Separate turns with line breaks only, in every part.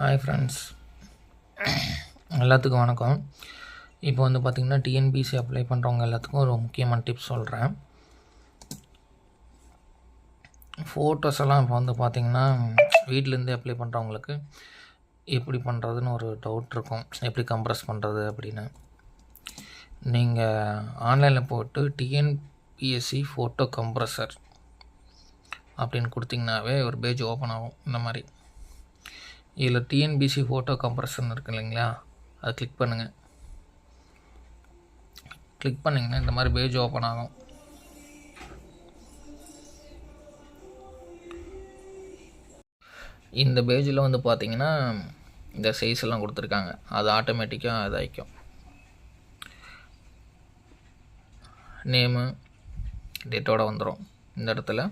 Hi friends, எல்லாத்துக்கும் வணக்கம். இப்போ வந்து பார்த்திங்கன்னா டிஎன்பிசி அப்ளை பண்ணுறவங்க எல்லாத்துக்கும் ஒரு முக்கியமான டிப்ஸ் சொல்கிறேன். ஃபோட்டோஸ் எல்லாம் இப்போ வந்து பார்த்திங்கன்னா வீட்டிலேருந்தே அப்ளை பண்ணுறவங்களுக்கு எப்படி பண்ணுறதுன்னு ஒரு டவுட் இருக்கும், எப்படி கம்ப்ரஸ் பண்ணுறது அப்படின்னு. நீங்கள் ஆன்லைனில் போட்டு டிஎன்பிஎஸ்சி ஃபோட்டோ கம்ப்ரஸர் அப்படின்னு கொடுத்திங்கனாவே ஒரு பேஜ் ஓப்பன் ஆகும். இந்த மாதிரி இதில் டிஎன்பிசி ஃபோட்டோ கம்ப்ரஷன் இருக்குது இல்லைங்களா, அதை கிளிக் பண்ணுங்கள். கிளிக் பண்ணிங்கன்னா இந்த மாதிரி பேஜ் ஓப்பன் ஆகும். இந்த பேஜில் வந்து பார்த்திங்கன்னா இந்த சைஸ் எல்லாம் கொடுத்துருக்காங்க, அது ஆட்டோமேட்டிக்காக இதாகிக்கும். நேமு டேட்டோட வந்துடும். இந்த இடத்துல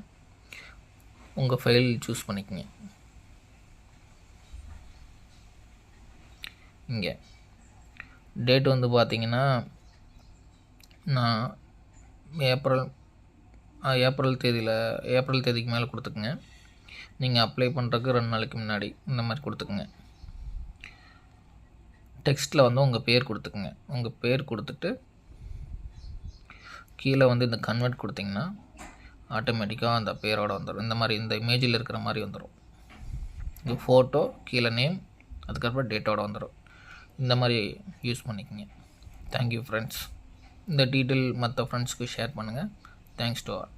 உங்கள் ஃபைல் சூஸ் பண்ணிக்கோங்க. இங்கே டேட் வந்து பார்த்திங்கன்னா நான் ஏப்ரல் தேதிக்கு மேலே கொடுத்துக்குங்க. நீங்கள் அப்ளை பண்ணுறதுக்கு 2 நாளைக்கு முன்னாடி இந்த மாதிரி கொடுத்துக்குங்க. டெக்ஸ்ட்டில் வந்து உங்கள் பேர் கொடுத்துக்குங்க. உங்கள் பேர் கொடுத்துட்டு கீழே வந்து இந்த கன்வெர்ட் கொடுத்திங்கன்னா ஆட்டோமேட்டிக்காக அந்த பேரோடு வந்துடும். இந்த மாதிரி இந்த இமேஜில் இருக்கிற மாதிரி வந்துடும். இது ஃபோட்டோ, கீழே நேம், அதுக்கப்புறம் டேட்டோடு வந்துடும். இந்த மாதிரி யூஸ் பண்ணிக்கோங்க. Thank you friends. இந்த டீட்டெயில் மற்ற ஃப்ரெண்ட்ஸ்க்கு ஷேர் பண்ணுங்கள். Thanks to all.